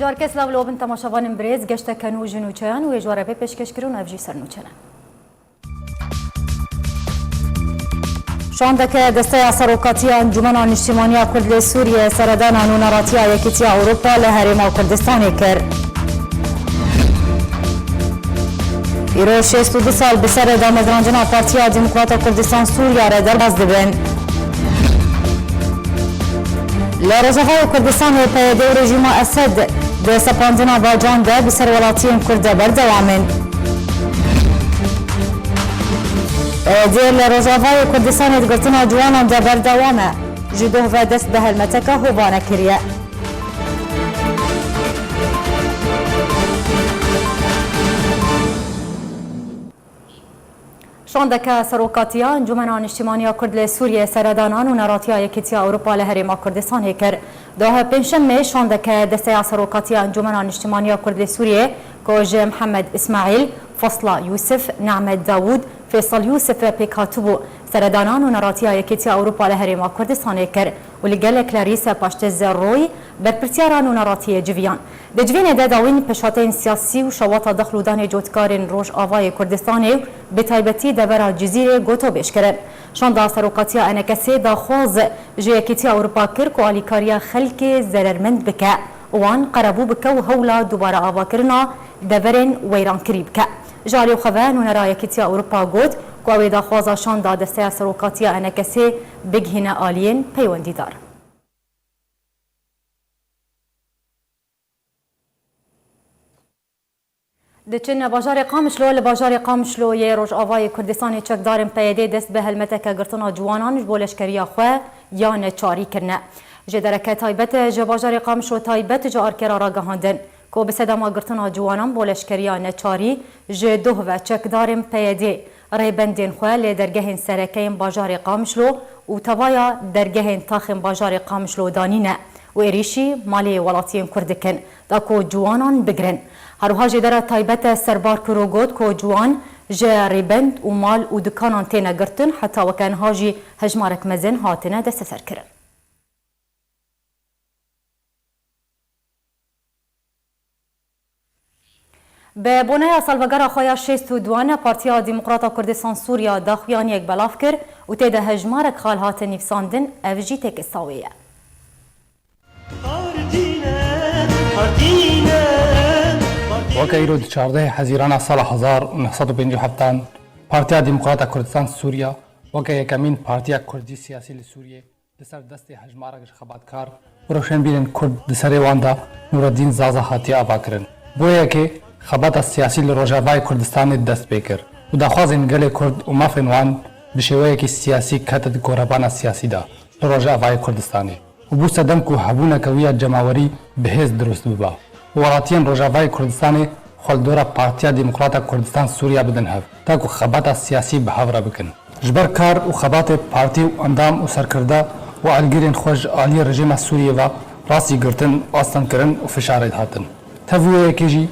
جارکس لاولو بن تماشاوان برز گشت کنو جنوچیان و جواره به پیشکش کرون افجی سرنوچنه. شاندک دسته سروکاتی انجمن اجتماعی کرد سوریه سردان و ناراتی یکیتی اروپا لهرم کردستان کرد. ایرو 62 سال به سر دامدرانجنا پارتیا دموکرات کردستان سوریه را در باز دبن. لرزهای کردستان پیاده رژیم اسد به سپاندن باجان ده به سر ولاتی کرد بردوامن. پیاده لرزهای کردستان دگرتنا جوانان ده بردوامه جدوه و دست به هلمتک هوانه کریه. شاندک سروکاتیا انجمن اجتماعی کرد سوریه سردانان و ناراتی یکیتی اروپا لهرم کردستان کرد. ده پنجشنبه شاندک دسته سروکاتیا انجمن اجتماعی کرد سوریه کوج محمد اسماعیل، فصل یوسف، نعمت داوود، فیصل یوسف پیکاتبو سردانان و ناراتی یکیتی اروپا لهرم کردستان کرد و لگل کلاریس پاشت زروی برپرسیاران و ناراتی جویان. دجوین داوین پشاتین سیاسی و شواط دخل و دان جوتکارین روش آوای کردستان به تایبتی دبر جزیره گوتو بیش کرد. شاندا سروکاتیا انکسی داخواز جیکیتی اروپا کرد و آلیکاریا خلک زررمند بکه وان قربو بکه و هولا دوباره آوا کرنا دبرین ویران کریب که. جاری و خوان و نرایکیتی اروپا گود که اوی داخواز شاندا دسته سروکاتیا انکسی بگهین آلین پیوندی دار. دچن باجار قامشلو لباجار قامشلو یه روز آوای کردستان چکدارم پیاده دست به هلمتک گرتنا جوانان بولشکریا خو یا نچاری کرنه. جدرکه تایبت جباجار قامشلو تایبت جا آرکرا را گهاندن که به صدما گرتنا جوانان بولشکریا نچاری جدوه و چکدارم پیاده ریبندین خو لدرگهن سرکین باجار قامشلو و توایا درگهن تاخم باجار قامشلو دانینه و ایریشی مالی ولاتیم کردکن دا کو جوانان بگرن. هروها جدره تایبت سربار کرو گود کو جوان جه ریبند و مال و دکانان تینه گرتن حتی وکن هاجی هجمارک مزن هاتنه دست سر کرن. به بونه سالوگر خواه 62 پارتیا دموکرات کردستان سوریا داخویان یک بلاف کر و تیده هجمارک خال هات نفساندن افجی تک استاویه. وكيرو 14 حزيران سال 1957 پارتیا دموکرات کردستان سوریا وكي كمين پارتیا كردي سياسي لسوريا لسر دست هجمارك خباتكار وروشنبيرن كرد لسر واندا نور الدين زازا هاتي آواكرن بويا كي خبات السياسي لروجاواي كردستان دست بكر وداخوازن گل كرد ومافن وان بشوية كي سياسي كتد قربان السياسي دا لروجاواي كردستاني وبو سدمكو حبونا كوية جماوري بهز درست ببا ولاتین روجاوای کردستان خلدورا پارتیا دموکرات کردستان سوریا بدن هف تاکو خبات سیاسی به هفرا بکن جبر کار و خبات پارتی و اندام و سرکرده و الگیرین خوش آلی رژیم سوریه و راسی گرتن آستان کرن و فشارید هاتن تفویه کجی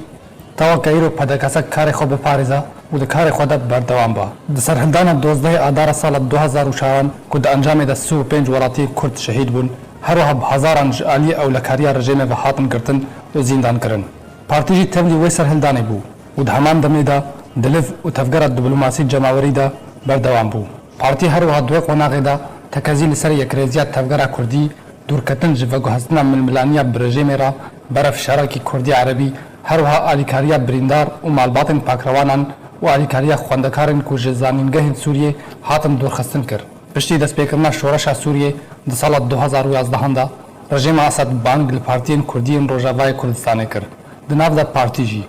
توا کایرو پدکاسا کار خو به پاریزا و د کار خو د بردوام با د سرهندان 12 آذار سال 2004 کو د انجام د 35 ولاتی کرد شهید بون هر هزاران عالی او لکاریا رژیم و حاتم گرتن و زندان کرن پارتی جی تبلی وی سرهندانه بو و د همان دمه دا دلف و تفګر دیپلوماسي جماوری دا بردوام بو پارتی هر وها دوه قناغه دا تکازیل سر یک ریزیات تفګر کردی دور کتن جوگو حسنا من ملانیا برژیم را برف شرکی کردی عربی هر وها الیکاریا بریندار و مالباتن پاکروانان و الیکاریا خواندکارن کو جزانینگه سوریه حاتم دور خستن کر پشتی دست پیکرنا شورش سوریه د سال 2011 دا رژیم اسد بانگ پارتین کردین روجاوای کردستان کر د ناو د پارتی جی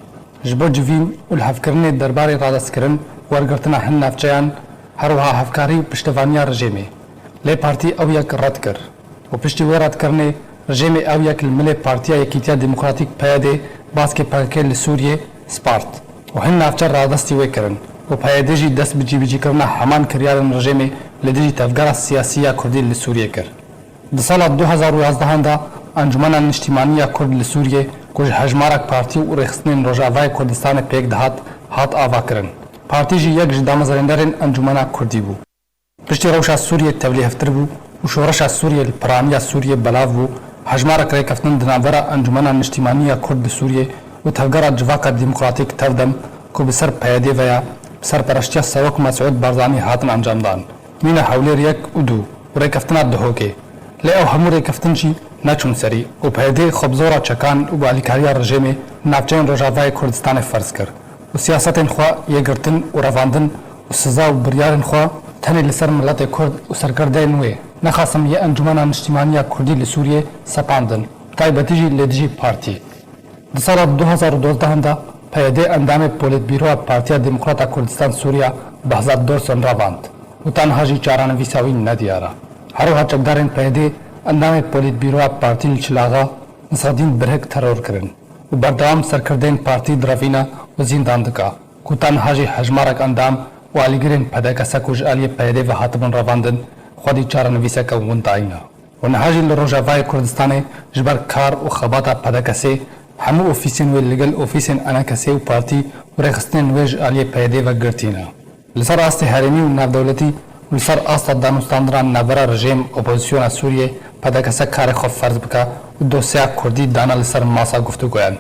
جبر جوین ول هفکرنه دربار رادس کرن ورګرتنه هن نفچیان هر وها هفکاری پشتوانیا رژیمه لی پارتی او یک رد کر و پشتی ورد کرنه رژیم او یک الملی پارتیا یکیتیا دموکراتیک پیاده باسکه پاکل سوریه سپارت و هن نفچر رادستی وی کرن و پیاده جی دست بجی کرنا همان کریارن رژیمه لدی تفګر سیاسیه کردی لسوریه کر د سال 2011 دا انجمن اجتماعی کرد لسوریه کوج هجمارک پارتی و رخصتن روجاوای کردستان پیک دهات هات آوا کرن پارتی جی یک جدا مزرندرن انجمن کردی بو پشتی روشا سوریه تبلیغ افتر بو و شورش سوریه پرامیا سوریه بلاو بو هجمارك ريكفتن دنابرا انجمنا نشتیمانیه کرد سوریه و تفگرا جواکا ديمقراطيك تفدم كو بسر پیاده ویا بسر پرشتیا سوک مسعود بارزانی هاتن انجام دان مینه حولی ریک ودو و ريكفتنا دهوكي لی او همو ريكفتن چی نچون سری و پیاده خبزورا چکان و بالیکاریا رژیمی نافچین روژاوای کردستان فرض کرد و سیاستین خوا یگرتن و رواندن و سزا و بریارن خوا تنی لسر ملت کرد و سرکرده نوی نخواستم یه انجمن اجتماعی کردی لسوریه سپاندن تایبتیجی لدیجی پارتی در سال 2012 دا پیاده اندام پولیت بیرو پارتیا دموکرات کردستان سوریا به هزار دورسن رواند و تنها جی چارانویساوی ندیاره هروها چکدارین پیاده اندام پولیت بیرو پارتی لچلاغا نصرالدین برهک ترور کرن و بردوام سرکردین پارتی دروینا و زندان دکا که تنها جی حجمارک اندام و علیگرین پدکسا کج علی پیاده و حاتبون رواندن خودی چارانویسا که ونداینا و نهاجی لروجاوای کردستان جبر کار و خباتا پدکسی همو اوفیسین و لگل اوفیسین انا کسی و پارتی و رخستین ویج علی پیاده و گرتینا لسر آست هرمی و ناف دولتی و لسر آست دانستاندران نبرا رژیم اپوزیسیون سوریه پدکسا کار خوب فرض بکا و دوسیا کردی دانا لسر ماسا گفتو گویان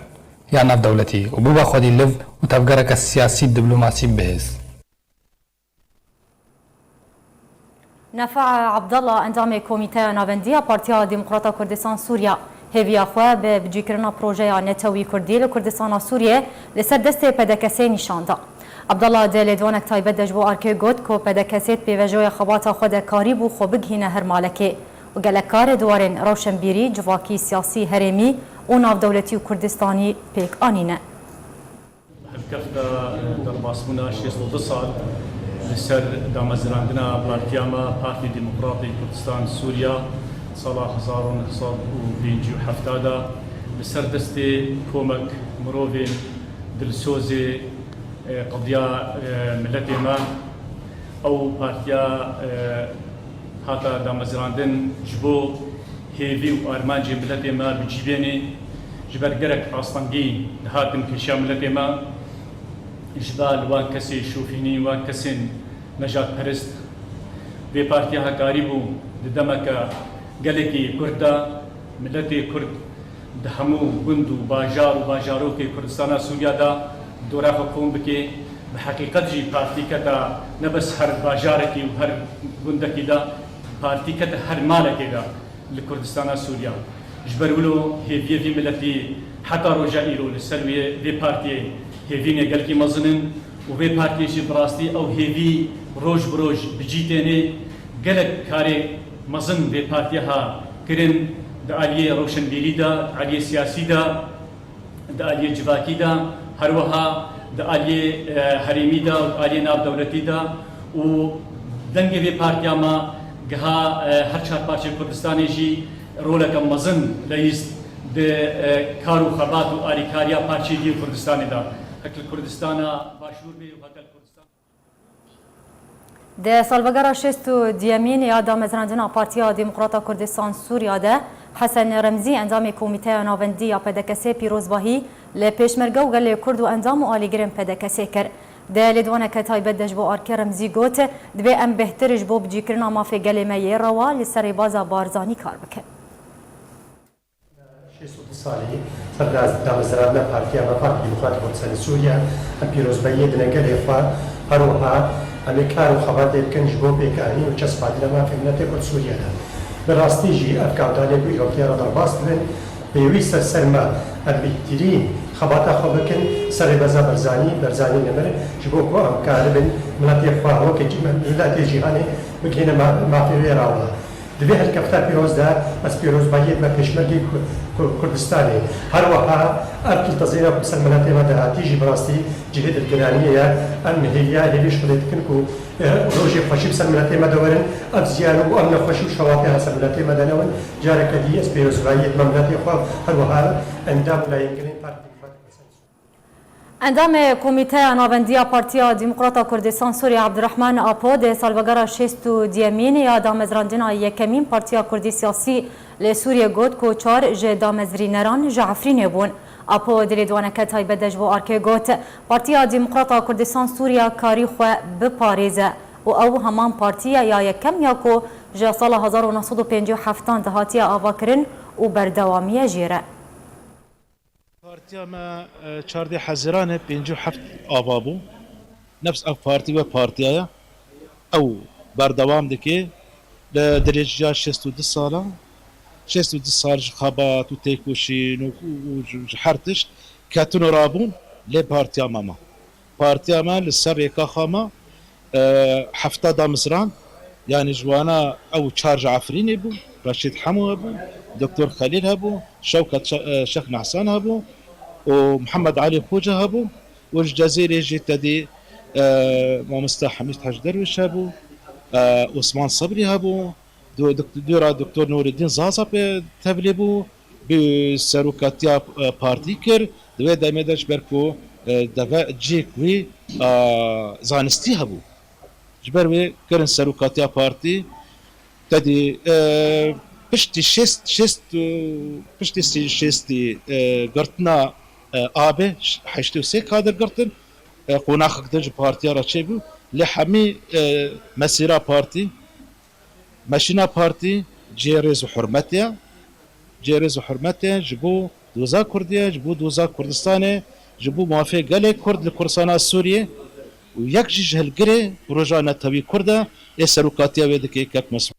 یا ناف دولتی و بوبا خودی لو و تفگرک سیاسی دیپلماسی بهز نفع عبدالله اندام کمیته ناوندی پارتیا دموکراتا کردستان سوریا هیویا خو به بجیکرنا پروژه نتوی کردی لکردستان سوریه لسر دست پدکسی نشانده عبدالله دل دوانک تایبت دجبو آرکه گوت که پدکسیت پیوژوی خبات خود کاری بو خوبگ هینه هر مالکه و گلکار دوارن روشنبیری جواکی سیاسی هرمی و ناف دولتی و کردستانی پیک آنینه هالكفة درباسمنا 62 سال لسر دامزراندنا بلارتياما بارتي ديمقراطي كردستان سوريا صلاح 1957 لسر دستي كومك مروفين دلسوزي قضية ملتي ما او بارتيا هاتا دامزراندن جبو هيفي وارمانجي ملتي ما بجيبيني جبر جرك أصلاً هاتن كشام ملتي جبال وان كسي شوفيني وان كسين نجات برست في بارتيها قاربو دمك قالكي كردا ملتي كرد دهمو بندو باجار وباجاروكي كردستان سوريا دا دورا حكوم بكي بحقيقة جي بارتي كتا نبس هر باجاركي وهر بندكي دا بارتي كتا هر مالكي دا لكردستان سوريا جبرولو هي في ملتي حتى رجائيرو للسلوية في بارتي هيفين قالكي مزنن وفي بارتي شي براستي او هيفي روج بروج بجيتيني قالك كاري مزن في بارتيها كرن داليه روشن بيري دا داليه سياسي دا داليه جواكي دا هروها داليه هريمي دا داليه ناب دولتي دا و دنگي في بارتيا ما جها هر چار پارچه كردستاني جي رولك مزن ليست د کارو خبات و آریکاریا پارچه دی کردستان دا هکل کردستان باشور بی و هکل کردستان د سالوگرا شستو دیامین یا دامزراندنا پارتیا دموکراتا کردستان سوریا ده حسن رمزی اندام کمیته ناوندی یا پدکسی پیروزباهی لپیشمرگه و گل کرد و اندام و آلیگرم پدکسی کر ده لدوانه که تایبت دجبو آرکه رمزی گوت دوی ام بهترش بو بجیکرنا مافی گل میه روا لسر بازا بارزانی کار بکن سالی سرداز دامزراندنا پارتیا و پارتی دموکرات کردستان سوریا ام پیروزباهی دنگل خوا هروها ام کار و خبات بکن جبو پیکانی و چسبادی لما فی ملت کرد سوریا ده براستی جی افکاردانی بو ایرانتیا را درباس ببین پیویست سرما ام بهترین خباتا خو بکن سر بزا برزانی نمر جبو کو ام کار بن ملت خوا هو که ملت جهانی بکنه مافی راولا دوی هر کفتار پیروز ده از پیروز باید و پیشمرگی کردستانی هر وها ارکی تزینا بسر مناطق ما ده تیجی براستی جهد الگرانیه ام هیا هلیش خودت کن کو روزی خوشی بسر مناطق ما دورن اب زیانو و ام نخوشی و شواطه هسر مناطق ما دنون جاره کدی از پیروز باید مناطق خوا هر وها اندام لاینگرین پارتی اندام کمیته ناوندی پارتیا دموکراتا کردستان سوریا عبدالرحمن آپو ده سالوگرا شستو دیامین یا دامزراندنا یکمین پارتیا کردی سیاسی لسوریا گوت کو چار جه دامزرینران جعفرین بون آپو دل دوانکه تایبت دجبو آرکه گوت پارتیا دموکراتا کردستان سوریا کاری خو بپاریزه و او همان پارتیا یا یکم یا کو جه سال 1957 دهاتی آوا کرن و بردوامی جیره. پارتیا ما 14 حزیران 57 آبابو نفس اف پارتی و پارتیایا او بردوام دکی لدرجه 62 ساله 62 سال خبات و تيكوشين و حرتش كاتونو رابون لي بارتيا ماما بارتيا ما للسر خاما حفتا دا مصران يعني جوانا او تشارج عفرين ابو رشيد حمو ابو دكتور خليل ابو شوكة شيخ نحسان ابو ومحمد علي خوجة ابو والجزيري جيت دي مستر حميد حاج درويش ابو عثمان صبري ابو دكتور نور الدين زازا تبليبو بسروكاتيا بارتيكر دوي دايمدش بركو دفا جيك وي زانستي هبو جبروي كرن سروكاتيا بارتي تدي بشتي شيستي قرتنا آبه حشتو سي كادر قرتن قوناخك دج بارتيا راتشيبو لحمي مسيرة بارتي ماشينا بارتي جيريز وحرمتها جبو دوزا كردية جبو دوزا كردستاني جبو موافق قالي كرد لكرسانا السورية ويكجج هالقري بروجانا تبي كردا يسروكاتيا ويدك ايكاك مسؤول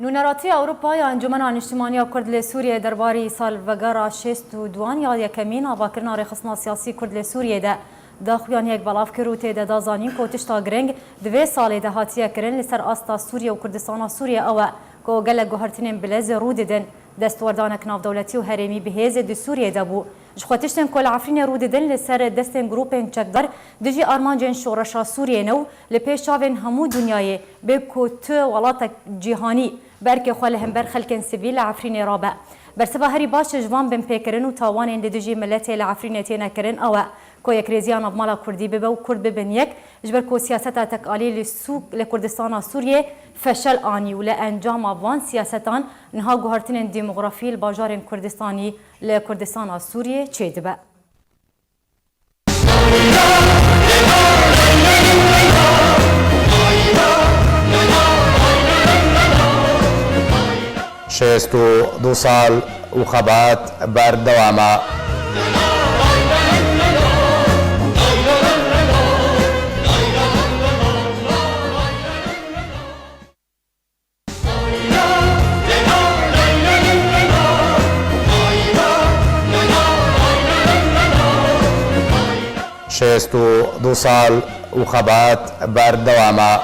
نونراتی اروپا یا انجمن اجتماعی کرد لسوریه درباره سال وگرا 62 یا یکمین آواکرنا رخصنا سیاسی کرد لسوریه ده داخویان یک بلاف کروته ده دازانین کو تشتا گرنگ دوی ساله ده هاتیه کرن لسر آستا سوریه و کردستان سوریه او کو گله گوهرتنین بلز رو دیدن دستوردان کناف دولتی و هرمی بهز د سوریه ده بو جخوتشتن کل عفرین رو دیدن لسر دستن گروپن چکدار دجی آرمانجن شورشا سوریه نو لپیش چاون همو دنیای به کوت ولات جهانی برکه خاله هم بر خلکن سیویل عفرین رابع برسبه هری باش جوان بن پیکرن و تاوان اندجی ملت العفرین تینا کرن او کو یک ریزیان افمالا کردی ببه و کرد ببن یک جبر کو سیاست تکالی لسوق لکردستان سوریه فشل آنی و لانجام افوان سیاستان نها گوهرتن دیموغرافی الباجار کردستانی لکردستان سوریه چه دبه 62 سال وخبات بردوامة دو سال وخبات بردوامة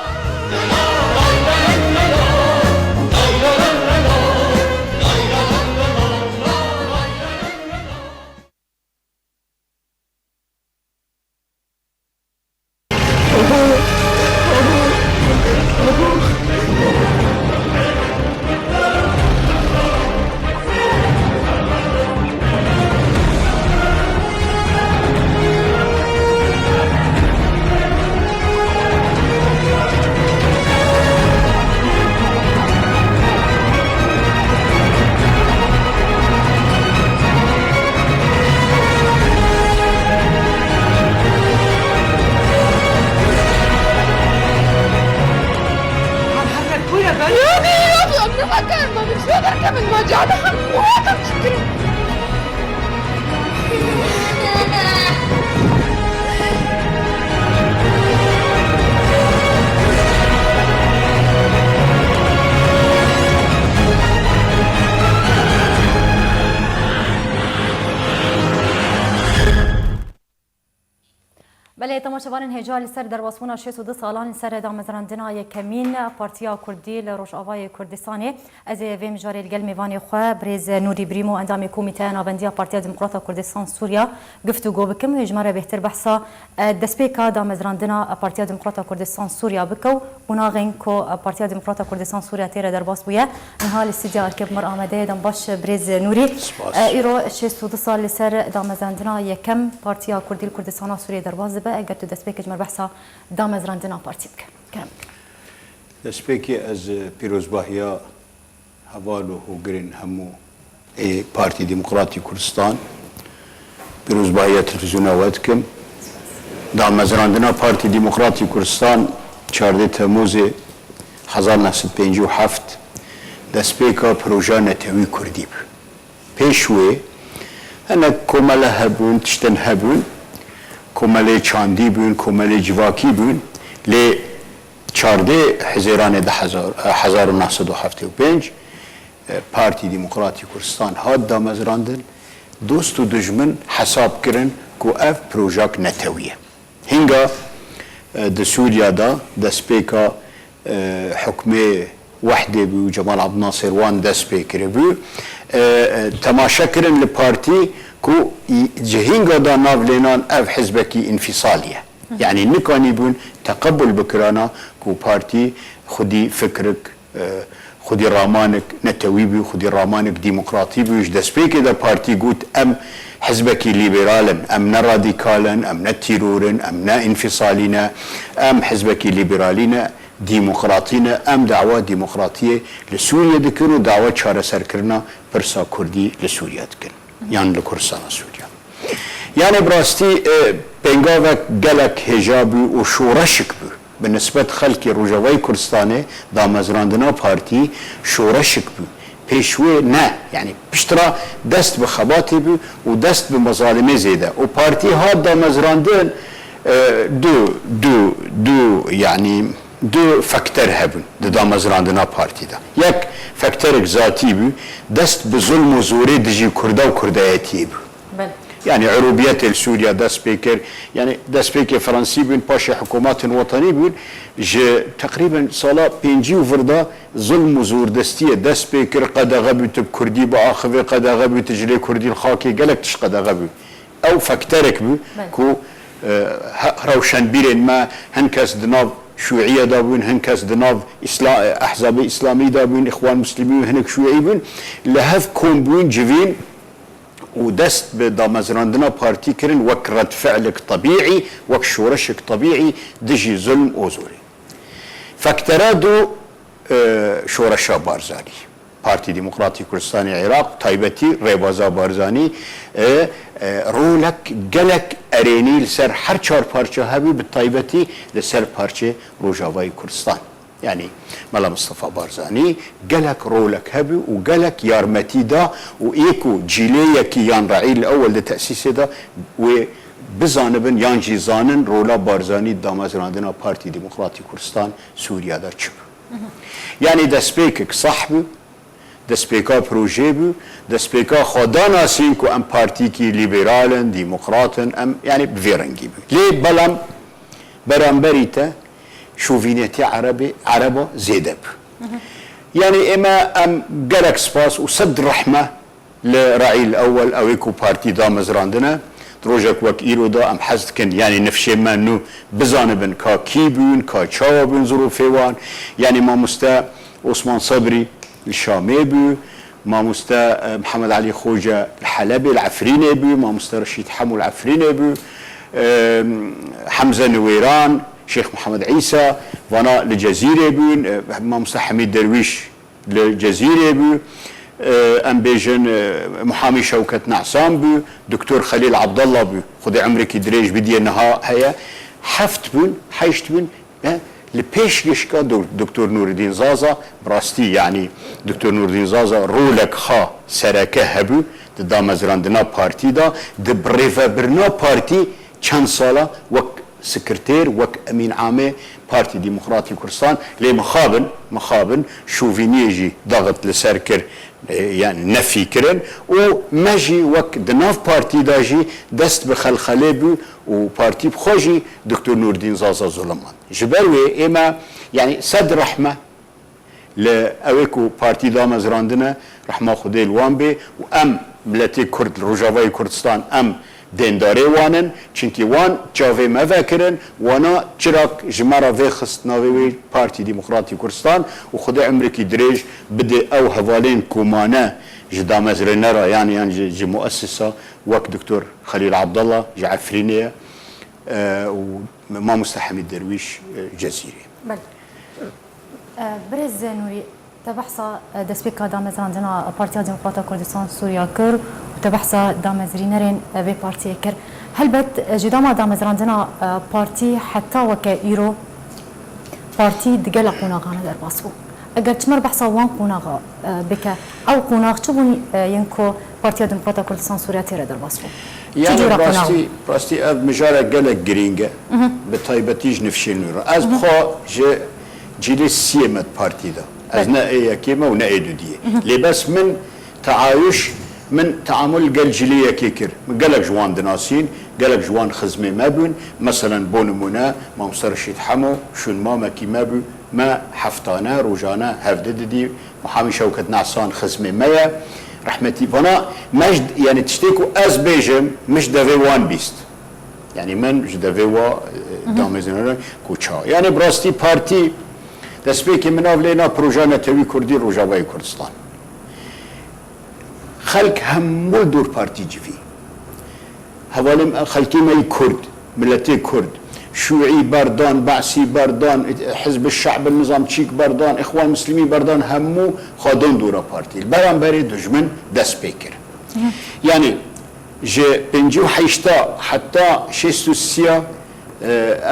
بله تماشاوان هجال سر در واسمونا 62 سالان سر دامزراندنا یکمین پارتیا کردی لروش آوای کردستانی از ویم جاری الگل میوانی خواه بریز نوری بریمو اندام کمیته نابندی پارتیا دموکرات کردستان سوریا گفتگو بکم و اجماع بهتر بحثا دسپیکا دامزراندنا پارتیا دموکرات کردستان سوریا بکو مناغین کو پارتیا دموکرات کردستان سوریا تیر در باس بویا نهال استدیا ارکب مر آمده دم باش بریز نوری ایرو 62 سال سر دامزراندنا یکم پارتیا کردی کردستان سوریا در باس اگر تو دسپیک مر بحثا دامزراندنا پارتی بکن دسپیکی از پیروزباهیا حوالو و گرین همو ای پارتی دموکراتی کردستان پیروزباهیا تلفزیون آواد کم دامزراندنا پارتی دموکراتی کردستان 14 تموز 1957 دەستپێکە پرۆژە نەتەوەی کوردی بوو پێشوێ هەنە کۆمەلە هەبوون تشتن هەبوون کۆمەلەی چاندی بوون کۆمەلەی جیواکی بوون لێ چاردێ حزێرانێ 1975 پارتی دیموکراتی کوردستان هات دامەزراندن دۆست و دژمن حساب کردن کو ئەف پرۆژاک نەتەویە هینگا د سووریادا دەستپێکە حکمێ وحدێ بوو جەمال عەبدناسێر وان دەست پێ کردبوو تەماشەکردن لە پارتی کو جهینگادا ناولێنان ئەف حزبێکی ئینفیسالیە یعنی نکانی بوون تەقبل بکرانە کو پارتی خودی فکرک خودی رامانك نتوي بي خودي رامانك ديمقراطي بيش دسبيكي دا بارتي قوت ام حزبكي ليبرالا ام راديكالا ام تيرورا ام انفصالنا ام حزبكي ليبرالينا ديمقراطينا ام دعوة ديمقراطية لسوريا دكن ودعوة شارة سركرنا برسا كردي لسوريا دكن يعني لكردستان سوريا يعني براستي بنغاوك قلق هجابي وشورشك بي بالنسبة خلقي روجاوي كردستاني دامزراندنا بارتي شورشك بو پیشوی نه يعني بشترا دست بخباتي بو ودست بمظالمه زيده و بارتي هاد دامزراندن دو يعني دو فاكتور هبن دامزراندنا بارتي دا يك فاكتور ذاتي بو دست بظلم و زوري دجي كردا و كردايتي بو يعني عروبية سوريا دست بيكر يعني دست بيكر فرنسي بين باشا حكومات وطني بين تقريبا صلاة بينجي وفردا ظلم وزور دستية دست بيكر قد غبت بكردي بآخذ قد غبت تجري كردي الخاكي قالك تش قد غبت أو فاكترك بو كو روشن بيرين ما هنكاس دناب شيوعية دابون هنكاس دناب أحزاب إسلامي دابون إخوان مسلمين هنك شيوعي بون لهف كون بون جوين ودست بدامزراندنا بارتي كرن وك رد فعلك طبيعي وك شورشك طبيعي دجي ظلم وزوري فاكترادو شورشا بارزاني بارتي ديمقراطي كردستاني عراق تايبتي ريبازا بارزاني رولك قلك اريني لسر هر چار پارچه هبي بالتايبتي لسر پارچه روجاواي كردستان يعني ملا مصطفى بارزاني قالك رولك هبي وقالك يارمتي دا وايكو جيليك يان رعيل الاول لتاسيس دا وبزانبن يان جيزانن رولا بارزاني دامزراندنا بارتي ديمقراطي كردستان سوريا دا تشب يعني دسبيكك صاحبي دسبيكا بروجي بو دسبيكا خدانا سينكو ام بارتي كي ليبرالن ديمقراطن ام يعني بفيرنجي ليه بلام برامبريتا شوفينيتي عربة زيدب يعني اما ام قالك سباس وسد رحمة لرعي الاول او يكو بارتي دامزراندنا دروجك وك ايرو دا ام حزد كن يعني نفشي ما انو بزانبن كا كيبون كا تشاوبون ظروفيوان يعني ما مستا عثمان صبري الشامي بو ما مستا محمد علي خوجة الحلبي العفريني بو ما مستا رشيد حمو العفريني بو حمزة نويران شيخ محمد عيسى وانا لجزيرة بون ما مستحمد درويش لجزيرة بو ام بيجن محامي شوكة نعسان بو دكتور خليل عبد الله بو خدي عمرك دريج بدي النها هيا حفت بون حيشت بون لبيش يشكا دكتور نور الدين زازا براستي يعني دكتور نور الدين زازا رولك خا سركه هبو دامزراندنا بارتي دا دبريفا برنا بارتي چند ساله وك سكرتير وك امين عامه بارتي ديمقراطي كردستان لي مخابن شوفينيجي ضغط لسركر يعني نفي كرن وماجي وك دناف بارتي داجي دست بخلخله بو وبارتي بخوجي دكتور نور الدين زازا ظلمان جبروي اما يعني صد رحمه لاويكو بارتي دامزراندنا رحمه خدي الوان وام ملتي كرد روجاواي كردستان ام دينداري وانن چونكي وان جاوي ما فكرن وانا چراك جمارا في خست ناوي بارتي ديمقراطي كردستان وخدي عمركي دريج بدي او هوالين كومانا جدا مزرنرا يعني جي مؤسسه وك دكتور خليل عبد الله جعفرينيه وما مستحمد درويش جزيري بل برز نوري تبحثا دسبيكا دامزراندنا بارتيا ديمقراطية كردستان سوريا كر وتبحثا دامزرينرين في بارتي كر هل بت جداما دامزراندنا بارتي حتى وكايرو بارتي دقلقونا غانا در باسبو اگر تمر بحثا وان قوناغا بك او قوناغ تبون ينكو بارتيا ديمقراطية كردستان سوريا تيرا در باسفو يعني براستي اب مجارة قلق جرينجا بطيبتيج نفشين نورا از بخوا جيلي سيمت بارتي دا از نائية كيما ونائي دودية لي بس من تعايش من تعامل قل جلية كيكر قلق جوان دناسين قلق جوان خزمي مابون مثلا بونمونا ما مصرش يتحمو شون ماما كي مابو ما حفتانا روجانا هفدددي محامي شوكة نعسان خزمي مايا رحمتي فانا مجد يعني تشتيكو از بيجم مش دافي وان بيست يعني من مش دافي وا دامزنا كوتشا يعني براستي بارتي تسبيكي من أولينا بروجانا توي كردي روجاوي كردستان خلق هم دور بارتي جفي هوالم خلقي ماي كرد ملتي كرد شيوعي بردان بعثي بردان حزب الشعب النظام تشيك بردان اخوان مسلمي بردان همو خادون دورا بارتي البران بري دجمن دس بيكر يعني جي بنجيو حيشتا حتى شيستو السيا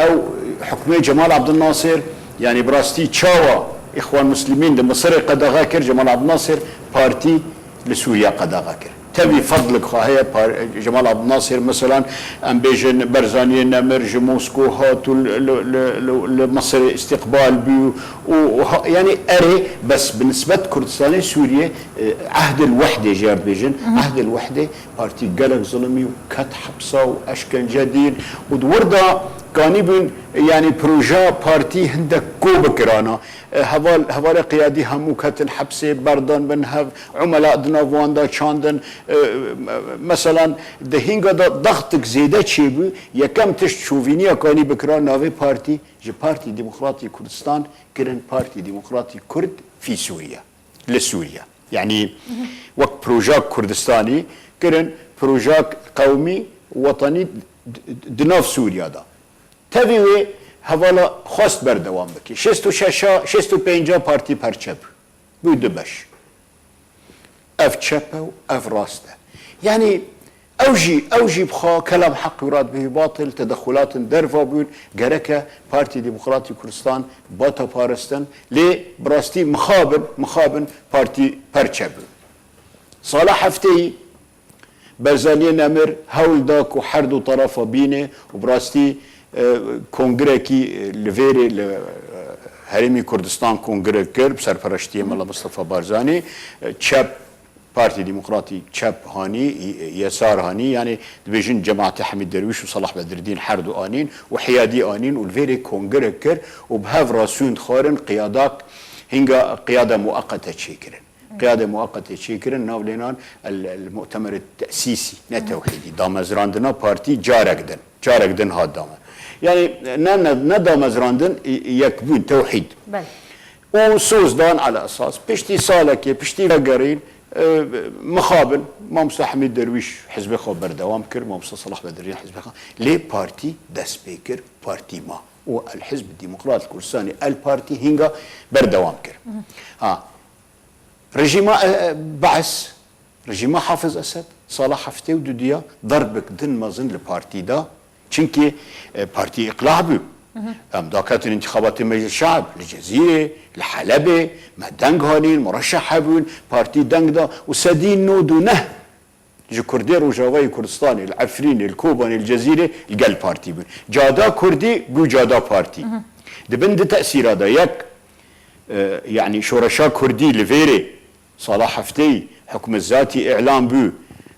او حكومة جمال عبد الناصر يعني براستي تشاوا اخوان مسلمين لمصر قد غاكر جمال عبد الناصر بارتي لسوريا قد غاكر تبي فضلك خاهي جمال عبد الناصر مثلا ام بيجن برزاني نمر موسكو هاتوا لمصر استقبال بيو يعني اري بس بالنسبه كردستان سوريا عهد الوحده جاب بيجن عهد الوحده بارتي قلق ظلمي وكت حبسه واشكن جديد ودوردا كانيبن يعني بروجا بارتي هندك كوبكرانا هوال قيادي همو كتن حبسه بردان بنهف عملاء دنا واندا چاندن مثلا دهينغا ضغطك زياده تشيبو يكم تشت شوفينيا كاني بكران نافي بارتي جي بارتي ديمقراطي كردستان كرن بارتي ديمقراطي كرد في سوريا لسوريا يعني وقت بروجا كردستاني كرن بروجا قومي وطني دناف سوريا دا تبيوي هوالا خواست بردوام بکی 65 پارتی پرچب بوده باش اف چپه و اف راسته يعني اوجي بخا كلام حق يراد به باطل تدخلات درفا بون جركه بارتي ديمقراطي كردستان باتا بارستن لي براستي مخابن بارتي پرچب صالح هفتي برزاني نمر هول داك وحردو طرفه بينه وبراستي کنگره کی لویری هرمی کردستان کنگره کرد سرپرستی ملا مصطفى بارزانی چپ بارتي ديمقراطي چپ هاني يسار هاني يعني دبيجن جماعة حميد درويش وصلاح بدر الدين حردو آنين وحيادي آنين والفيري كونغر كر وبهاف راسون خارن قيادات هنگا قيادة مؤقتة تشيكرن قيادة مؤقتة تشيكرن ناولينان المؤتمر التأسيسي نتوحيدي دامزراندنا بارتي جاركدن هاد دامر يعني ندى مزراندن يكبون توحيد وصوص دان على اساس بشتي سالكي بشتي لقرين مخابن ما مستحمد درويش حزب خبر دوام كر ما صلاح بدرين حزب ليه بارتي دسبيكر بارتي ما والحزب الديمقراطي الكردستاني البارتي هنگا بردوام كر رجيم بعث رجيم حافظ اسد صلاح حفتي ودوديا ضربك دن مازن البارتي دا çünkü parti اقلاع بو ام داكات الانتخابات مجلس الشعب الجزيره الحلبه ما دنگ هانين مرشح بون بارتي دنگ دا وسدين نودو نه جو كردي روجاوي كردستان العفرين الكوبان الجزيره القل بارتي بون جادا كردي بو جادا بارتي دبند تاثير هذا يك يعني شورشا كردي لفيري صلاح حفتي حكم الذاتي اعلام بو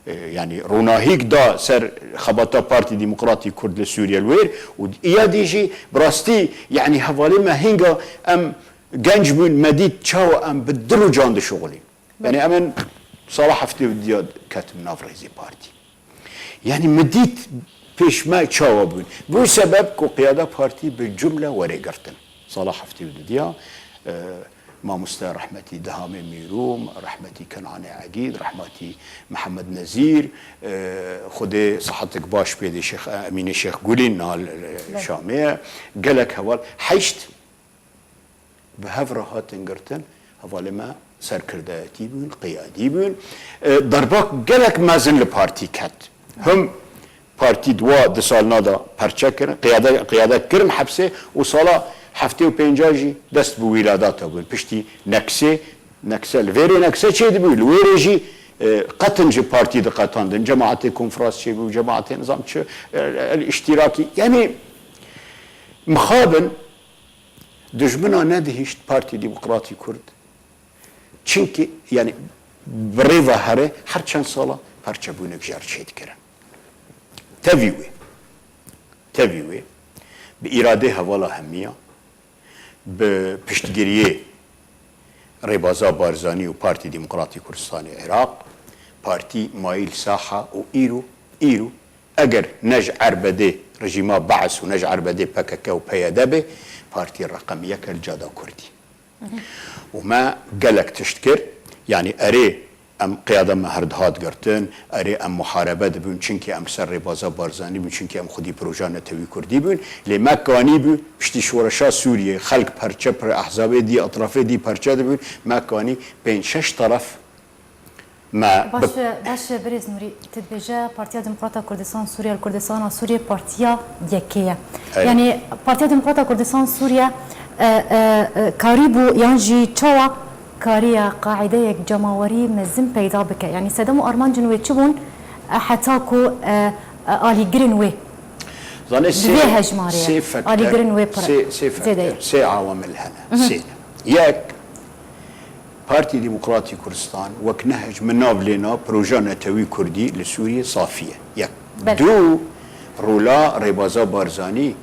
يعني روناهيك دا سر خبطة بارتي ديمقراطي كرد لسوريا الوير وإياديجي براستي يعني هوالي ما هنگا ام جنج من مديد تشاو ام بدلو جاند شغلي يعني امن صلاح حفتي ودياد كاتم نافريزي بارتي يعني مديد پیش ما تشاو بون بو سبب كو قيادة بارتي بالجملة وريقرتن صلاح حفتي ودياد ما مستا رحمتي دهامي ميروم رحمتي كنعاني عقيد رحمتي محمد نزير خدي صحتك باش بيدي شيخ امين الشيخ قولين نال الشامية قالك هوال حيشت بهفرة هاتنقرتن هوال ما سركرداتي بون قيادي بون ضرباك قالك مازن لبارتي كات هم بارتي دوا دسال نادا پرچه کرن قيادة کرن حبسه وصالا هفته و پنجاجی دست بو ولادات بون پشتی نکسه الویری نکسه چه دی بو الویری جی قطنج پارتی ده قطاندن جماعت کنفرانس چه بو جماعت نظام چه الاشتراکی yani مخابن دجمنا ندهشت پارتی دموکراتی کرد çünkü yani بريفا هره هر چند سالا پرچه بونه بجار چید کرن تاویوی به اراده حوالا همیه به پشتگیریه ریبازا بارزانی و پارتی دموکراتی کردستان عراق پارتی مایل ساحه و ایرو اگر نج عربده رژیما بعث و نج عربده پککه و پیاده پارتی رقمیه که الجادا کردی وما قالك تشتكر يعني أري أم قيادة ما هردهات قرتن أري أم محاربة دبون چنكي أم سر ربازا بارزاني بون چنكي أم خودي بروجان نتوي كردي بون لما كاني بون بشتي شورشا سوريا خلق پرچه پر أحزاب دي أطراف دي پرچه دبون ما كاني بين 6 طرف ما باش بريز نوري تتبجا بارتيا ديمقراطية كردستان سوريا الكردستان سوريا بارتيا يكية يعني بارتيا ديمقراطية كردستان سوريا كاريبو يانجي تشوا كاريا قاعدة جماوري مزن بيدا بك يعني سدم أرمان جنوي تشبون حتاكو آلي جرينوي ظني هجمارية آلي جرينوي سي عوامل هنا سي ياك بارتي ديمقراطي كردستان وك نهج من نافلينا بروجا نتوي كردي لسوريا صافية ياك دو رولا ريبازا بارزاني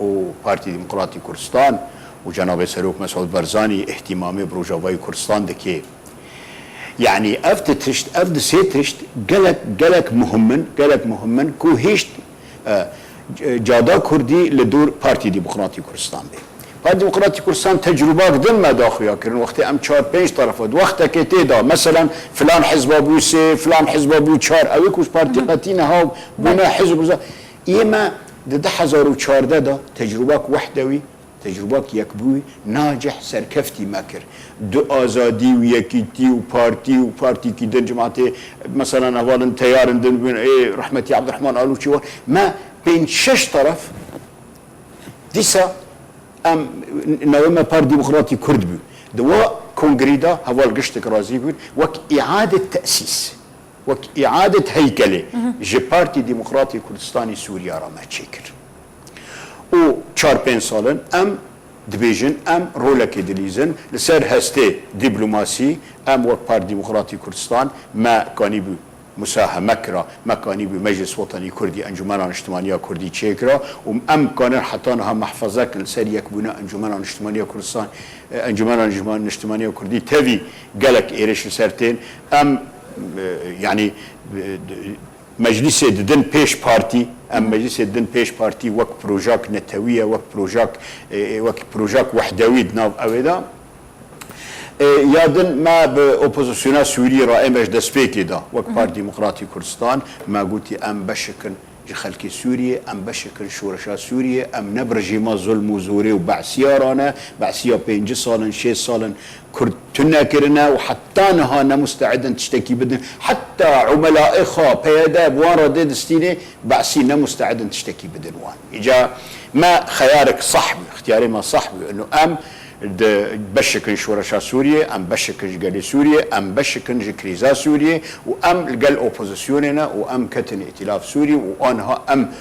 و بارتي ديمقراطي كردستان وجناب سروك مسعود برزاني اهتمامي بروجاواي كردستان دكي يعني افد سيتشت قالك مهمن كو هيشت جادا كردي لدور بارتي ديمقراطي كردستان بي بارتي ديمقراطي كردستان تجربه قدم ما داخلها كرن وقت ام 4-5 طرفات وقت كتيدا مثلا فلان حزب ابو سي فلان حزب ابو 4 او كوش بارتي قتينا هاو بنا حزب اما ده 2014 ده تجربه وحدوي تجربك يكبوي ناجح سركفتي ماكر دو آزادي ويكيتي وبارتي كي دن جماعتي مثلا أولا تيار دن بين إيه رحمتي عبد الرحمن قالوا شو ما بين 6 طرف ديسا أم نوما بار ديمقراطي كرد بي دوا كونغريدا هوال قشتك رازي بي وك إعادة تأسيس وك إعادة هيكلة جي بارتي ديمقراطي كردستاني سوريا راما تشيكر و 4-5 سالن ام دبيجن ام رولك دليزن لسر هستي دبلوماسي ام وك بار ديمقراطي كردستان ما كاني بي مساهمة كرا ما كاني بي مجلس وطني كردي انجمن اجتماعية كردي تشيكرا وام كان حتى انها محفظة لسر يكبونا انجمن اجتماعية كردستان انجمن اجتماعية كردي تبي قالك ايرش سرتين ام يعني مجلس دن بيش بارتي ام مجلس دن بيش بارتي وك بروجاك نتويه وك بروجاك وحدوي ناف اويدا يادن ما باوبوزيسيون سوري رائمش دسبيكي دا وك بار ديمقراطي كردستان ما قلتي ام بشكن خلقي سوريا ام بشكل شورشا سوريا ام نبرجي ما ظلم وزوري وبعسيا رانا بعسيا 5 سالن 6 سالن كرد تنكرنا وحتى نهانا مستعدا تشتكي بدنا حتى عملاء اخا بيادا بوان ردي دستيني بعسينا مستعدا تشتكي بدن وان اجا ما خيارك صاحبي اختياري ما صاحبي انه ام بشكن شورشا سوريا ام بشكن جالي سوريا ام بشكن جكريزا سوريا وام الجال اوبوزيسيوننا وام كتن ائتلاف سوري وانها ام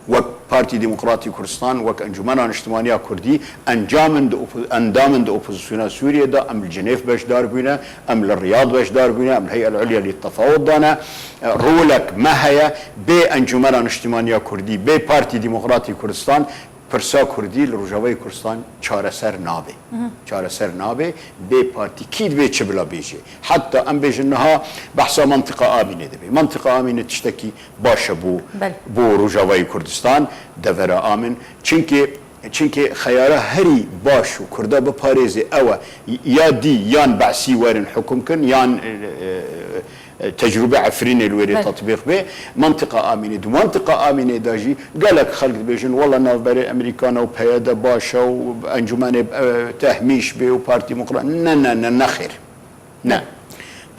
وك بارتي ديمقراطي كردستان وك انجمن اجتماعية كردي اندامن دو اوبوزيسيون سوريا دا ام الجنيف باش دار بينا ام للرياض باش دار بينا ام الهيئة العليا للتفاوض دانا رولك ما هي بي انجمن اجتماعية كردي بي بارتي ديمقراطي كردستان پرسا کردی لروجاوی کردستان چارەسەر نابێ بێ پارتی کیت بێ چ بلا بێژێ حتى ئەم بێژنەها بەحسا منطقە ئامینێ دەبێ منطقە ئامینە تشتێکی باشە بۆ ڕۆژاوای کوردستان دەڤەرە ئامن چونکە خەیارە هەری باش و کوردە بپارێزێ ئەوە یا دی یان بەعسی وەرن حکوم کن یان تجربة عفرين الوري تطبيق به منطقة آمنة دو منطقة آمنة داجي قالك خلق بيجن والله نافبري أمريكانا وبيادا باشا وأنجمان تهميش به وبارتي مقرأ نخير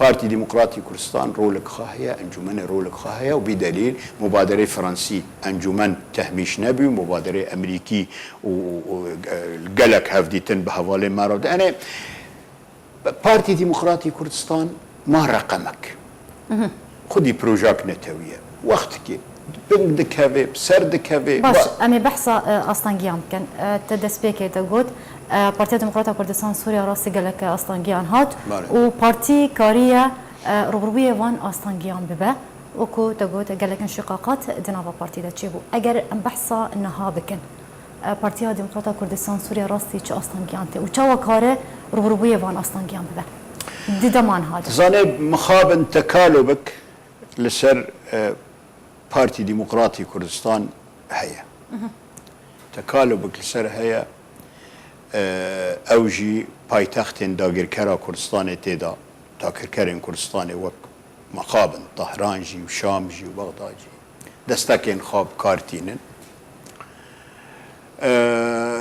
بارتي ديمقراطي كردستان رولك خاهية انجمن رولك خاهية وبدليل مبادرة فرنسي انجمن تهميش نبي ومبادرة امريكي وقلق هفديتن بهوالي مارود انا بارتي ديمقراطي كردستان ما رقمك خدي بروجاك نتوية وقتك بندك هذا بسردك هذا باش امي بحث استانجيان كان تدسبيكي تقول بارتي ديمقراطي كردستان سوريا راسي قالك استانجيان هات وبارتي كاريا روبروبيه وان استانجيان ببا وكو تقول قالك انشقاقات دنابا بارتي دا تشيبو اگر بحث انها بكن بارتي ديمقراطي كردستان سوريا راسي تش استانجيان تي وتشوا كاره روبروبيه وان استانجيان ببا دي دمان هذا زاني مخابن تكالبك لسر بارتي ديمقراطي كردستان هيا تكالبك لسر هيا اوجي بايتختن داگركرا كردستان تيدا داگركرين كردستان وك مقابن طهرانجي وشامجي وبغدادجي دستكين خاب كارتينن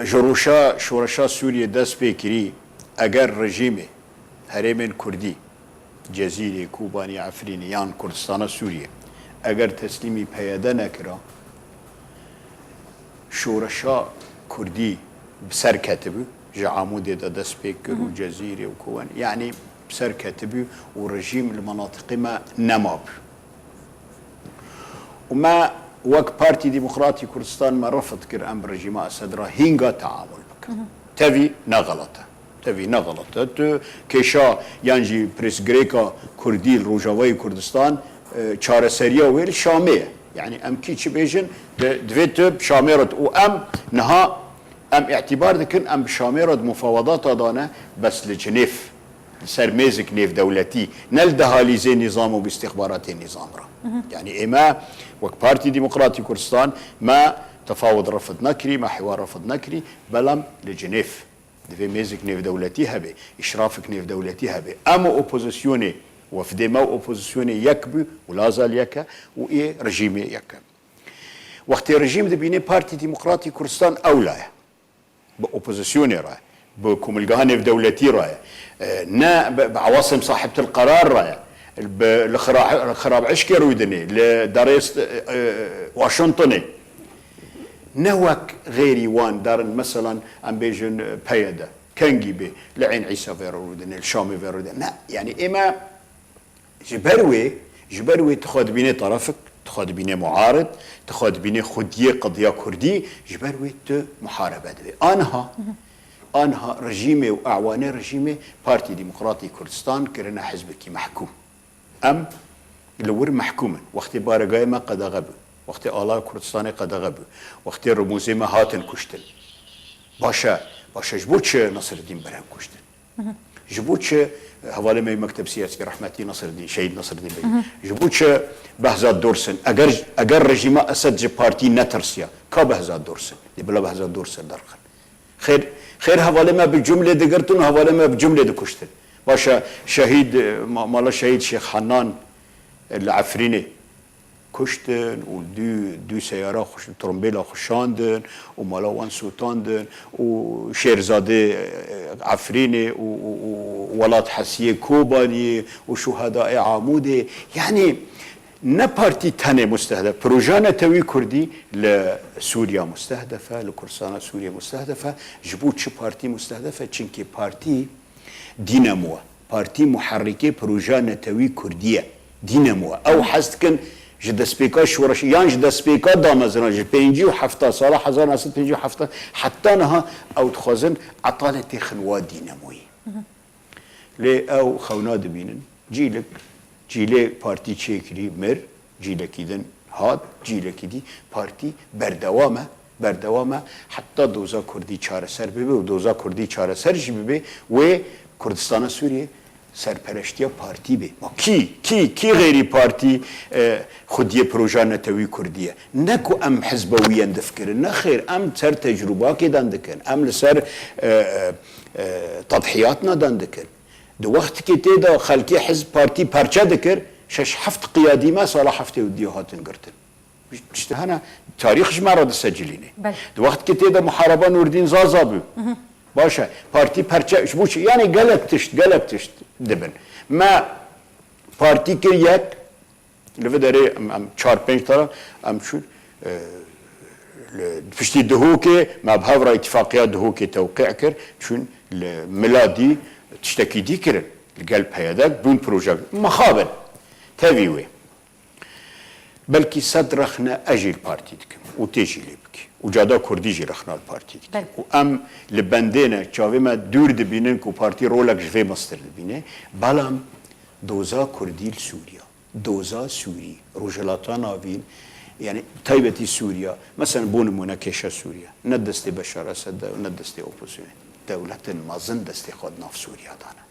جروشا شورشا سوريا دست بكري اگر رژیم هرمن كردي جزيري كوباني عفريني يان كردستان سوريا اگر تسليمي پیاده نکرا شورشا كردي بسر كتبه جعامودي دا دست بكر وجزيري وكوان يعني بسر كتبه ورجيم المناطق ما نماب وما وك بارتي ديمقراطي كردستان ما رفض كر امر رجيم اسدرا هينغا تعامل بك تبي نغلطه تبي نغلطه كيشا يانجي بريس غريكا كردي الروجاوي كردستان چارەسەریە وێر شامەیە يعني ام كيتش بيجن دويت شاميرد وام نها ام اعتبار دكن ام شاميرد مفاوضات دانه بس لجنيف سرميزك نيف دولتي نل دهاليزي نظام وباستخبارات النظام را يعني اما وك بارتي ديمقراطي كردستان ما تفاوض رفض نكري ما حوار رفض نكري بلام لجنيف دفي ميزك نيف دولتي هبه اشرافك نيف دولتي هبه اما اوبوزيسيوني وفدي ما اوبوزيسيوني يكبي ولا زال يكا وايه رجيمي يكا وقت الرجيم دبيني بارتي ديمقراطي كردستان اولايا باوبوزيسيوني راي بكوملغاني في دولتي راي نا بعواصم صاحبه القرار راي الخراب عشكر ودني لداريس واشنطني نوك غيري وان دارن مثلا ام بيجن بيدا كنجي بي لعين عيسى فيرودني الشامي فيرودني لا يعني اما جبروي تاخذ بيني طرفك تاخذ بيني معارض تاخذ بيني خديه قضيه كردي جبروي محاربه دي انها رجيمي واعواني رجيمي بارتي ديمقراطي كردستان كرنا حزبك محكوم ام لور محكوما وقت بارقاي ما قد غبوا وقت آلا كردستاني قد غبوا وقت رموزي ما هاتن كشتن باشا جبوتش نصر الدين برهم كشتن جبوتش حواله می مکتب سیاسی رحمتی نصر الدین شهید نصر الدین بی جبوتش بهزاد دورسن اگر رژیم اسد ج پارتی نترسیا کا بهزاد دورسن دی بلا بهزاد دورسن درخن خیر حواله ما بجمله دگرتون حواله ما بجمله دکشتن باشا شهید مالا شهید شیخ حنان العفرینی کشتن و دو سیاره خوش ترمبیلا خوشاندن و مالا وان سوتاندن و شیرزاده عفرینی و ولات حسیه کوبانی و شهداء عاموده يعني نه بارتي تاني مستهدف بروجانا توي كردي لسوريا مستهدفه لكردستان سوريا مستهدفه جبوتش بارتي مستهدفه چنكي بارتي دينامو بارتي محركه بروجانا توي كرديه دينامو او حستكن جد سبيكا شورش يان جد سبيكا دامزنا ج 57 سال 1957 حتى نها او تخزن عطالتي خنوا ديناموي لي او خونا دبينن جيلي بارتي تشيكري مر جيلك اذن هاد جيلك دي بارتي بردوامه حتى دوزا كردي چارەسەر ببه و دوزا كردي چارەسەر جي ببه و كردستان سوريا سرپرشتیا پارتی به ما کی غیری پارتی خودی پروژه نتوی کردیه نکو ام حزبوی اندفکر نه خیر ام سر تجربه که دندکن ام لسر تضحیات ندندکن دو وقت که تیدا خلقی حزب پارتی پرچه دکر 6-7 قیادی ما سال 7 ودیو هاتن گرتن هنا تاریخش مراد سجلینه دو وقت که تیدا محاربه نوردین زازابو باشه پارتی پرچه بوش يعني قلب تشت دبن ما پارتی که یک لفه داره ام 4-5 تا ام شو پشتی دهو که مبهاو را اتفاقیات دهو که توقیع کرد چون ملادی تشتکی دی کرد لقل پیادک بون پروژه مخابن تاویوه بلکه صد رخنا اجی الپارتی دکم و تیجی لی بکی و جادا کردی جی رخنا الپارتی دکم و ام لبندینه چاوه ما دور دبینن که پارتی رولک جوه مستر دبینه بلام دوزا کردی سوریا دوزا سوری روجلاتان آوین يعني طيبتي سوريا مثلا بون مناكشة سوريا ندستي بشار أسد وندستي أوبوزيون دولة ما زن دستي خدنا في سوريا دانا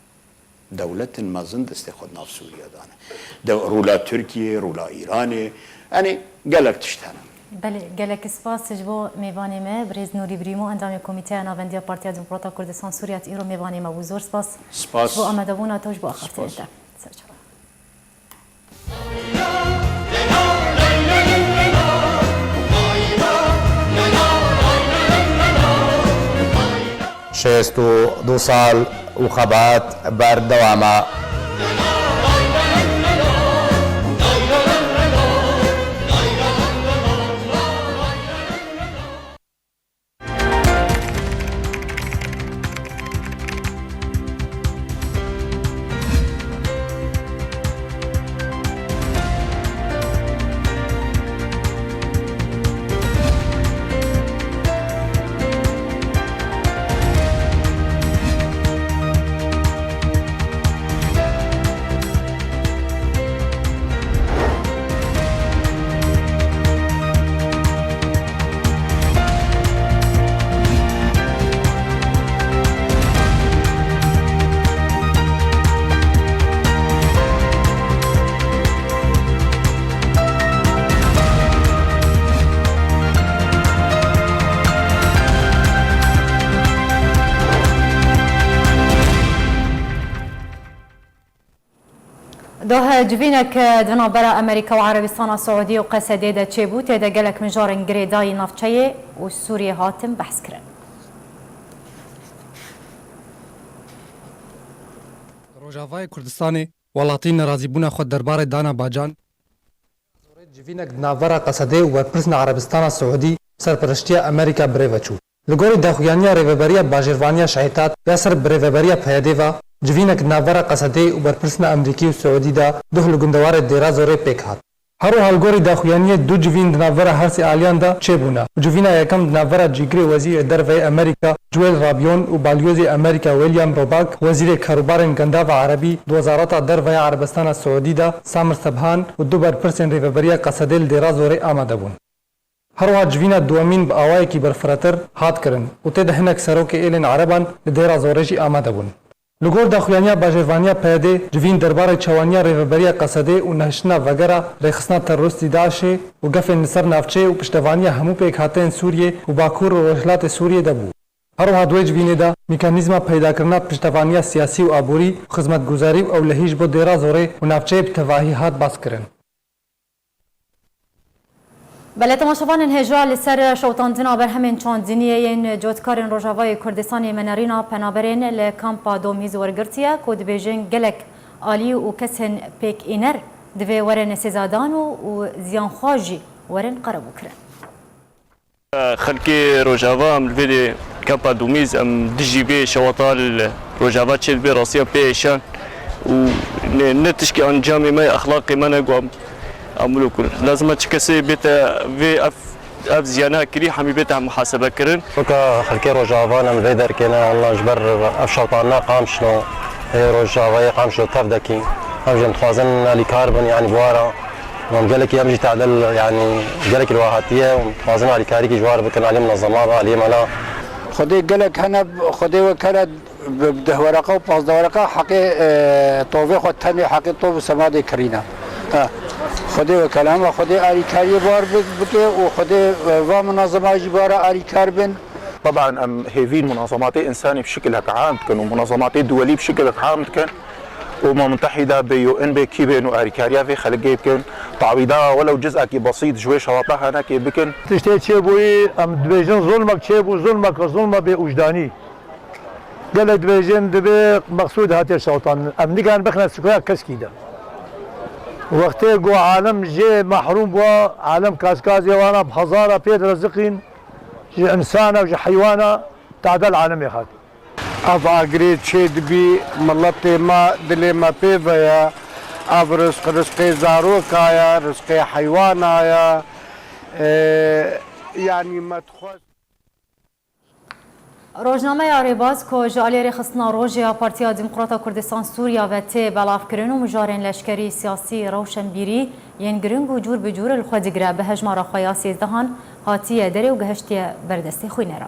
دولة ما زن دستي خدنا في سوريا دانا رولا تركيا رولا إيراني يعني قالك تشتانا بله گلک سپاس جبو میوانی ما برز نوری بریمو اندام کمیته ناوندی پارتیا دموکراتا کردستان سوریه ایرو میوانی ما بزرگ سپاس جبو آمدابونا توش با آخر تیده سرچرا 62 سال وخبات بردوامه ده جوینک دنا برا امریکا و عربستان السعودی و قصدی ده چه بود ده گلک من جارن گریدای نفچه و سوریه هاتم بحث کرن روجاوای کردستان ولاتی ناراضی بونا خود دربار دانا باجان جوینک دنا برا قصدی و پرسن عربستان السعودی سرپرشتی امریکا بریوچو لگوری داخویانیا ریوبریا باجروانیا شهیتات یا سر بریوبریا پیاده و جوینک ناوره قصدی و برپرسن امریکی و سعودی دا دو لگندوار دیرا زوره پیک هات هر حالگوری داخویانی دو جوین ناوره هرسی آلیان دا چه بونا جوینا یکم ناوره جیگری وزیر دروی امریکا جویل رابیون و بالیوزی امریکا ویلیام روباک وزیر کاروبار گنداو عربی دو وزارت دروی عربستان سعودی دا سامر سبحان و دو برپرسن ریوبریا قصدی دیرا زوره آمده بون هر جوینا دوامین با آوای کی برفراتر هات کرن و ته دهنک سروک ایلن عربان دیرا زوره جی آمده بون لگور داخویانیا باجروانیا پیاده جوین دربار چوانیا ریوبریا قصده و نهشنا وگرا ریخسنا تروریستی داعش و گف نصر نافچه و پشتوانیا همو پیک هاتن سوریه و باکور و رحلات سوریه دبو هر دوی جوینه دا میکانیزم پیدا کرنا پشتوانیا سیاسی و آبوری خدمتگزاری و لهیج بو دیرا زوره و نافچه بتواهی هات باس کرن بله تماشاوان هجا لسر شوطاندنا بر همین چاندینیین جوتکارن روجاوای کردستان منارینا پنابرین لکامپا دومیز ورگرتیه کود بیجن گلک آلی و کسن پیک اینر دوی ورن سزادان و زیانخواجی ورن قربو کرن خلقي روجافا من الفيديو كامبا دوميز ام دي جي بي شواطال روجافا تشيل بي راسيا بيشان ونتشكي عن جامي ما اخلاقي ما نقوم عملوا كل لازم تكسي بيت في اف زيانا كري حمي بيت محاسبه كرن وكا خلقي روجافا من الفيدر كنا الله جبر اف شوطانا قام شنو هي روجافا قام شنو تفدكي هم جن خوازن لي كاربون يعني بوارا وم قال لك يمشي تعدل يعني قال لك الواهاتيه وخوازن على كاريكي جوار بكن عليه منظمات عليه ملا خدي قال لك انا خدي وكاله بده ورقه وباص ورقه حقي طوفي خد تاني حقي طوف سمادي كرينا خدي وكلام خدي علي كاري بار بكي وخدي ومنظمات جباره علي كاربن طبعا ام هيفين منظمات انسانيه بشكل هيك عام كانوا منظمات دوليه بشكل هيك عام كان أمم متحدة بيو إن بي كيبن وأريكاريا في خلق يمكن تعويضها ولو جزء كي بسيط شوي شواطها هناك يمكن تشتي تشيبوي أم دبيجن ظلمك تشيبو ظلمك ظلمة بوجداني قال دبيجن دبي مقصود هاتي شوطان أم نيجان بخنا سكويا كسكيدا وقتی گو عالم جه محروم بوا عالم کاسکازی وانا بهزارة بيت رزقين جه انسانه وجه حيوانه تعدل عالم خاطر اف اگری چید بی ملت ما دل ما پیویا اف رزق زاروک آیا رزق حیوان آیا یعنی مدخوز روزنامه آریباز که جالی خصنا روژیا پارتیا دموکراتا کردستان سوریا و تی بلاف کرن و مجارن لشکری سیاسی روشنبیری ین گرنگ و جور بجور الخودگره به هجمار خویا 13 هاتیه دری و گهشتی بردستی خوینه را.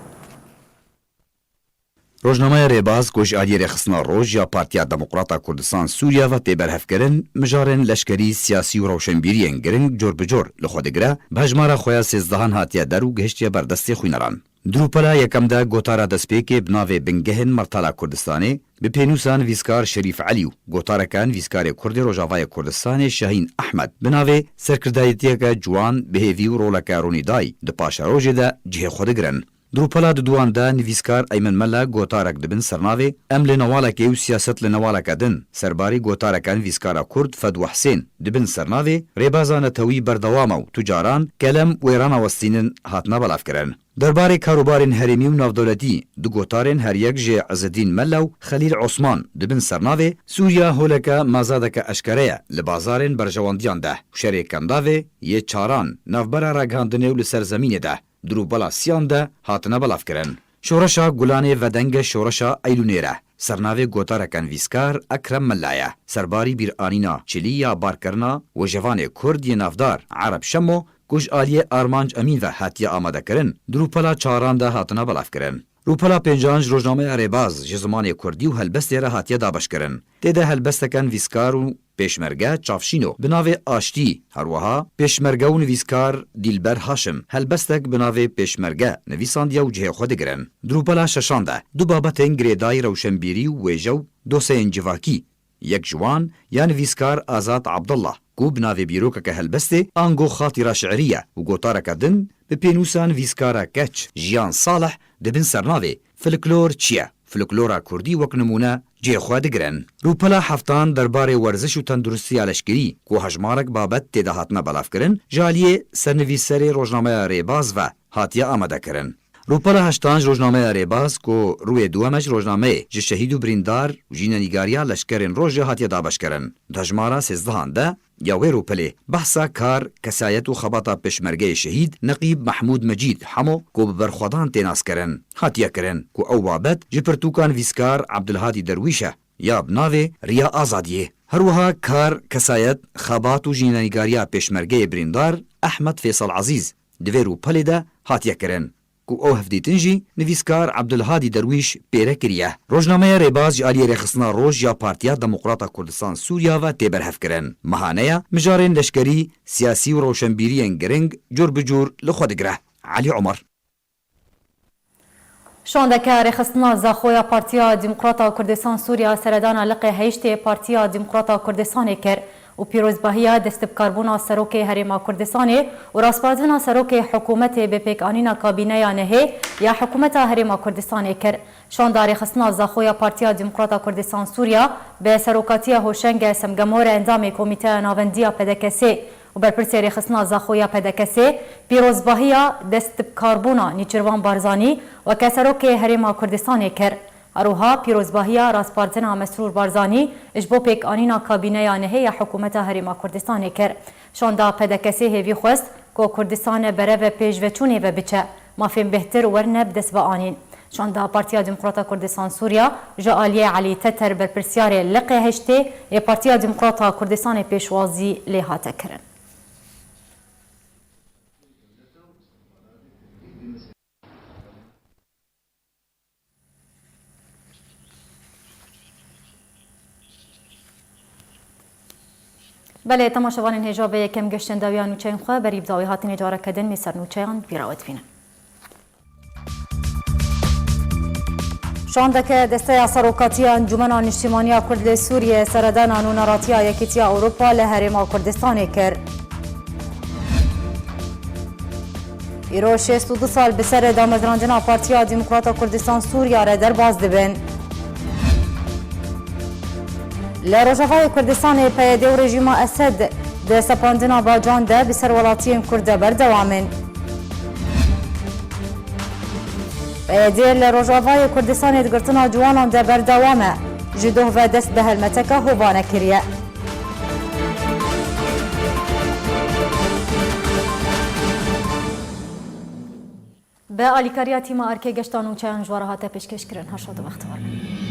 روزنامه ریباز گوش آلی رخصنا روز یا پارتیا دموکراتا کردستان سوریا و تیبر هفکرن مجارن لشکری سیاسی و روشنبیری گرنگ جور بجور لخودگره به هجمار خویا 13 هاتیه در و گهشتی بردستی خوینران. دروپلا یکم دا گوتارا دسپیک بناوی بنگهن مرتالا کردستانی به پینوسان ویسکار شریف علیو گوتارکان ویسکار کرد روجاوای کردستان شاهین احمد بناوی سرکردایتیک جوان بهیوی و رولکا رونیدای د پاشا روژه دا جه خودگرن. دروپلا دوان دا نویسکار ایمن ملا گوتارک دبن سرناوی ام لنوالک و سیاست لنوالک دن سرباری گوتارکان ویسکارا کرد فدو حسین دبن سرناوی ریبازان توی بردوامو تجاران کلم ویران وستینن هاتنا بلاف کرن. درباره کاروبارین هریمی و نافدولتی دو گوتارین هر یک جه عزالدین ملو خلیل عثمان دبن سرناوی سوریا هولکا مازادک اشکره لبازارین برجواندیان ده شریک کنداوی یه چاران نافبرا راگاندنه و لسرزمین ده دروبلا سیان ده هاتنه بلاف کرن. شورشا گلانه و دنگ شورشا ایلونیره سرناوی گوتارکان ویسکار اکرم ملایه سرباری بیر آنینا چلی یا بارکرنا و جوان کردی نافدار عرب شمو گوش آلیه آرمانج امین و هاتیه آماده کرن دروپلا چاران ده هاتنه بلاف کرن. روپلا پنجانج روزنامه عرباز جزمان کردی و هلبستی را هاتیه دابش کرن. تیده هلبستکن ویسکار و پیشمرگه چافشینو بناوی آشتی هروها پیشمرگه و نویسکار دیلبر هاشم هلبستک بناوی پیشمرگه نویساندیا و جه خود گرن. دروپلا ششانده دو بابتین گریدای روشنبیری و ویجو دو سین جواکی یک جوان یا نویسکار آزاد عبدالله کو بناوی بیروکه که هلبسته آنگو خاطره شعریه و گوتارکه دن به پینوسان ویسکارا کچ جیان صالح دبن سرناوی فلکلور چیه؟ فلکلورا کردی وک نمونه جه خود گرن. روپلا هفتان درباره ورزش و تندرستی علشگری کو هجمارک بابت تیده هاتنه بلاف کرن جالیه سرنویسر روزنامه ریباز و هاتیه آمده کرن. روپلا هشتانج روزنامه ریباز کو روی دوامج روزنامه جه شهید و بریندار و جیننیگاریا لشکرین روژه هاتیه دابش کرن. دجمارا 13 ده یاوی روپلی بحثا کار کسایت و خباتا پشمرگه شهید نقیب محمود مجید همو کو برخودان تیناس کرن هاتیه کرن کو او بابت جپرتوکان ویسکار عبدالهادی درویشه یا بناوی ریا آزادیه هروها کار کسایت خبات و جیننیگاریا پشمرگه بریندار احمد فیصل عزیز دوی روپلی ده هاتیه کرن کو او هفدیتنجی نویسکار عبدالهادی درویش پیره کریه. روزنامه ریباز علی رخصنا روز یا پارتیا دموکراتا کردستان سوریا و تیبر هف کرن. مهانه مجارین لشکری سیاسی و روشنبیری گرنگ جور بجور لخودگره. علی عمر شاندک رخصنا زخویا پارتیا دموکراتا کردستان سوریا سردان لقه هیشت پارتیا دموکراتا کردستان کر و پیروزباهی دست بکاربونا سروک هریما کردستان و راسپازونا سروک حکومت به پیکانینا کابینه نهی یا حکومت هریما کردستان کر شاندار خصنا زخویا پارتیا دموکراتا کردستان سوریا به سروکاتی هوشنگ سمگمور اندام کمیته ناوندیا پدکسی و برپرسی خصنا زخویا پدکسی پیروزباهی دست بکاربونا نیچروان بارزانی و کسروک هریما کردستان کر اروها پیروزباهی راسپارزنا مسرور بارزانی اجبو پیک آنینا کابینه نهی حکومت هریما کردستان کر شاندا پدکسی هیوی خواست که کردستان بره و پیش و چونه و بچه مافین بهتر ورنه بدست و آنین شاندا پارتیا دموکراتا کردستان سوریا جالیه علی تتر برپرسیار لقه هشته پارتیا دموکراتا کردستان پیشوازی لیهاته کرن. بله تماشاوان هجاب یکم گشتن داویان نوچین خواه بریب داوی هاتین اجاره کدن میسر نوچین بیراوت بینن. شاندک دسته سروکاتی انجمن اجتماعی کرد سوریه سردان و ناراتی یکیتی اروپا لهرما کردستان کرد. ایرو 62 سال به سر دامزراندن پارتیا دموکراتا کردستان سوریا را در باز دبن. لروجاوای کردستان پیاده و رژیم اسد ده سپاندنا باجان ده بسر ولاتین کرده بردوامن. دیل روجاوای کردستان دگرتنا جوانان ده بردوامه جدوه و دست به هلمتکه هوانه کریه. به آلیکاریا تیما ارکه گشتان و چند جواره هاته پیشکش کرن هشاد وقت وارن.